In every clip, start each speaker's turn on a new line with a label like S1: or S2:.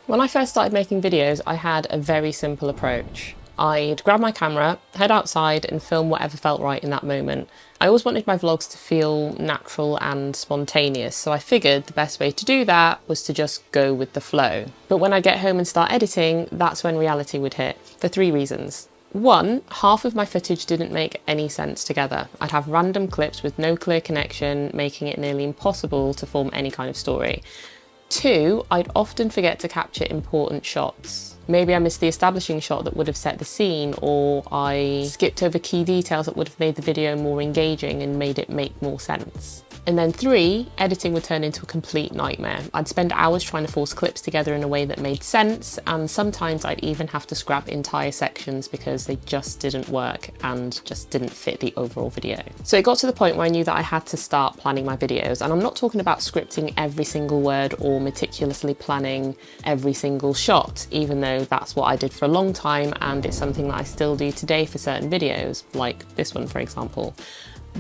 S1: When I first started making videos, I had a very simple approach. I'd grab my camera, head outside and film whatever felt right in that moment. I always wanted my vlogs to feel natural and spontaneous, so I figured the best way to do that was to just go with the flow. But when I get home and start editing, that's when reality would hit, for three reasons. One, half of my footage didn't make any sense together. I'd have random clips with no clear connection, making it nearly impossible to form any kind of story. Two, I'd often forget to capture important shots. Maybe I missed the establishing shot that would have set the scene, or I skipped over key details that would have made the video more engaging and made it make more sense. And then three, editing would turn into a complete nightmare. I'd spend hours trying to force clips together in a way that made sense, and sometimes I'd even have to scrap entire sections because they just didn't work and just didn't fit the overall video. So it got to the point where I knew that I had to start planning my videos, and I'm not talking about scripting every single word or meticulously planning every single shot, even though that's what I did for a long time and it's something that I still do today for certain videos, like this one for example.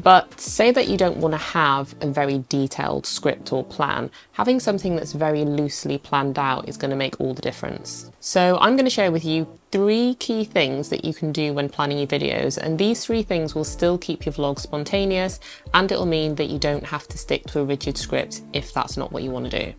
S1: But say that you don't want to have a very detailed script or plan, having something that's very loosely planned out is going to make all the difference. So I'm going to share with you three key things that you can do when planning your videos, and these three things will still keep your vlog spontaneous, and it'll mean that you don't have to stick to a rigid script if that's not what you want to do.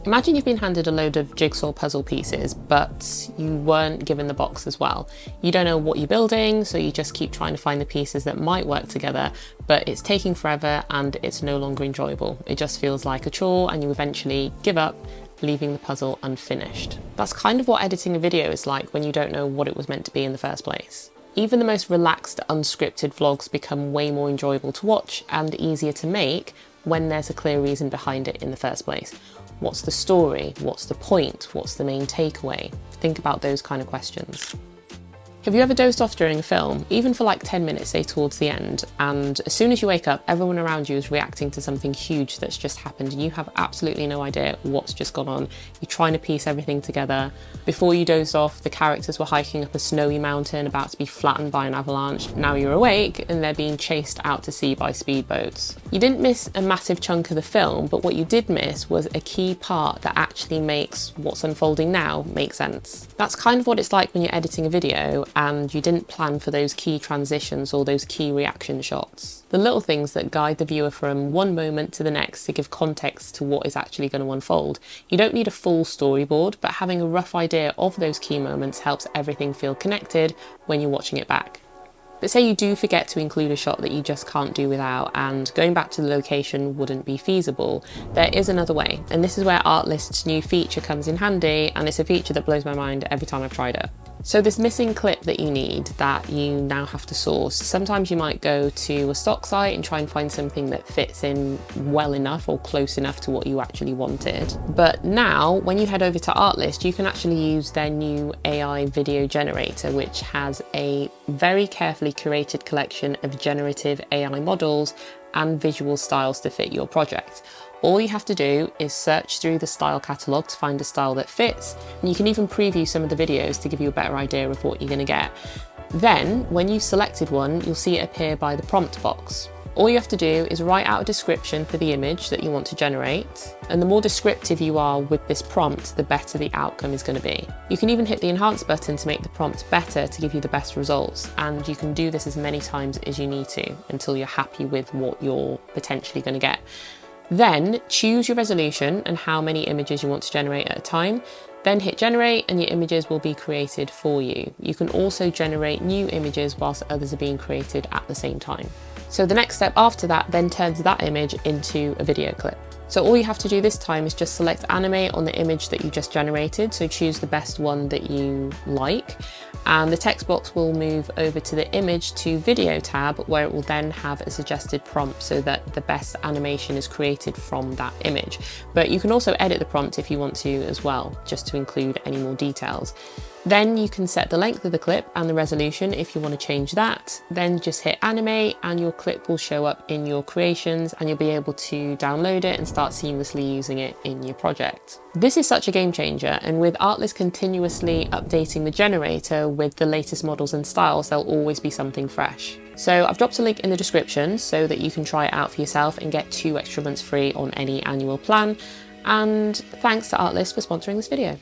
S1: Imagine you've been handed a load of jigsaw puzzle pieces, but you weren't given the box as well. You don't know what you're building, so you just keep trying to find the pieces that might work together, but it's taking forever and it's no longer enjoyable. It just feels like a chore and you eventually give up, leaving the puzzle unfinished. That's kind of what editing a video is like when you don't know what it was meant to be in the first place. Even the most relaxed, unscripted vlogs become way more enjoyable to watch and easier to make when there's a clear reason behind it in the first place. What's the story? What's the point? What's the main takeaway? Think about those kind of questions. Have you ever dozed off during a film, even for like 10 minutes, say towards the end, and as soon as you wake up, everyone around you is reacting to something huge that's just happened and you have absolutely no idea what's just gone on. You're trying to piece everything together. Before you dozed off, the characters were hiking up a snowy mountain about to be flattened by an avalanche. Now you're awake and they're being chased out to sea by speedboats. You didn't miss a massive chunk of the film, but what you did miss was a key part that actually makes what's unfolding now make sense. That's kind of what it's like when you're editing a video and you didn't plan for those key transitions or those key reaction shots. The little things that guide the viewer from one moment to the next to give context to what is actually going to unfold. You don't need a full storyboard, but having a rough idea of those key moments helps everything feel connected when you're watching it back. But say you do forget to include a shot that you just can't do without, and going back to the location wouldn't be feasible, there is another way, and this is where Artlist's new feature comes in handy, and it's a feature that blows my mind every time I've tried it. So this missing clip that you need, that you now have to source, sometimes you might go to a stock site and try and find something that fits in well enough or close enough to what you actually wanted. But now, when you head over to Artlist, you can actually use their new AI video generator, which has a very carefully curated collection of generative AI models and visual styles to fit your project. All you have to do is search through the style catalogue to find a style that fits, and you can even preview some of the videos to give you a better idea of what you're going to get. Then, when you've selected one, you'll see it appear by the prompt box. All you have to do is write out a description for the image that you want to generate, and the more descriptive you are with this prompt, the better the outcome is going to be. You can even hit the enhance button to make the prompt better to give you the best results, and you can do this as many times as you need to until you're happy with what you're potentially going to get. Then choose your resolution and how many images you want to generate at a time. Then hit generate and your images will be created for you. You can also generate new images whilst others are being created at the same time. So the next step after that then turns that image into a video clip. So all you have to do this time is just select animate on the image that you just generated, so choose the best one that you like, and the text box will move over to the image to video tab, where it will then have a suggested prompt so that the best animation is created from that image. But you can also edit the prompt if you want to as well, just to include any more details. Then you can set the length of the clip and the resolution if you want to change that. Then just hit animate and your clip will show up in your creations and you'll be able to download it and start seamlessly using it in your project. This is such a game changer, and with Artlist continuously updating the generator with the latest models and styles, there'll always be something fresh. So I've dropped a link in the description so that you can try it out for yourself and get 2 extra months free on any annual plan. And thanks to Artlist for sponsoring this video.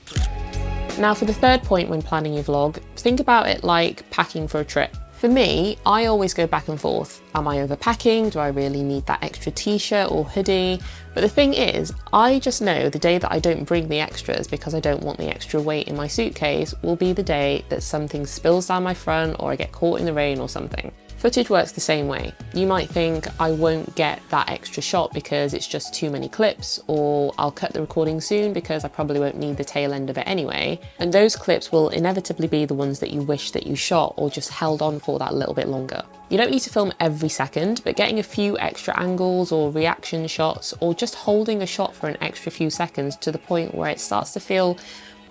S1: Now for the third point when planning your vlog, think about it like packing for a trip. For me, I always go back and forth. Am I overpacking? Do I really need that extra t-shirt or hoodie? But the thing is, I just know the day that I don't bring the extras because I don't want the extra weight in my suitcase will be the day that something spills down my front or I get caught in the rain or something. Footage works the same way. You might think I won't get that extra shot because it's just too many clips, or I'll cut the recording soon because I probably won't need the tail end of it anyway. And those clips will inevitably be the ones that you wish that you shot or just held on for that little bit longer. You don't need to film every second, but getting a few extra angles or reaction shots, or just holding a shot for an extra few seconds to the point where it starts to feel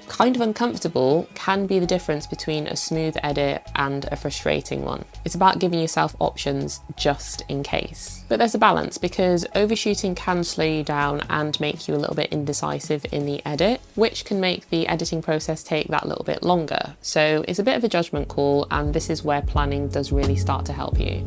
S1: kind of uncomfortable can be the difference between a smooth edit and a frustrating one. It's about giving yourself options just in case. But there's a balance, because overshooting can slow you down and make you a little bit indecisive in the edit, which can make the editing process take that little bit longer. So it's a bit of a judgment call, and this is where planning does really start to help you.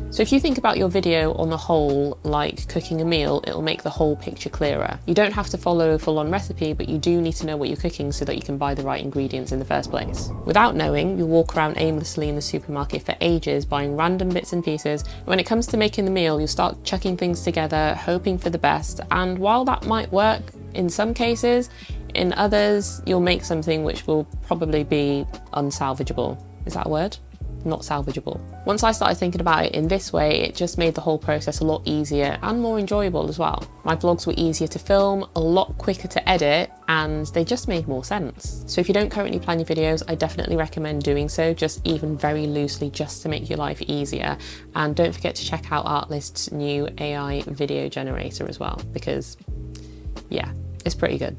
S1: So if you think about your video on the whole like cooking a meal, it'll make the whole picture clearer. You don't have to follow a full-on recipe, but you do need to know what you're cooking so that you can buy the right ingredients in the first place. Without knowing, you'll walk around aimlessly in the supermarket for ages buying random bits and pieces. When it comes to making the meal, you'll start chucking things together, hoping for the best, and while that might work in some cases, in others you'll make something which will probably be unsalvageable. Is that a word? Not salvageable. Once I started thinking about it in this way, it just made the whole process a lot easier and more enjoyable as well. My vlogs were easier to film, a lot quicker to edit, and they just made more sense. So if you don't currently plan your videos, I definitely recommend doing so, just even very loosely, just to make your life easier. And don't forget to check out Artlist's new AI video generator as well, because yeah, it's pretty good.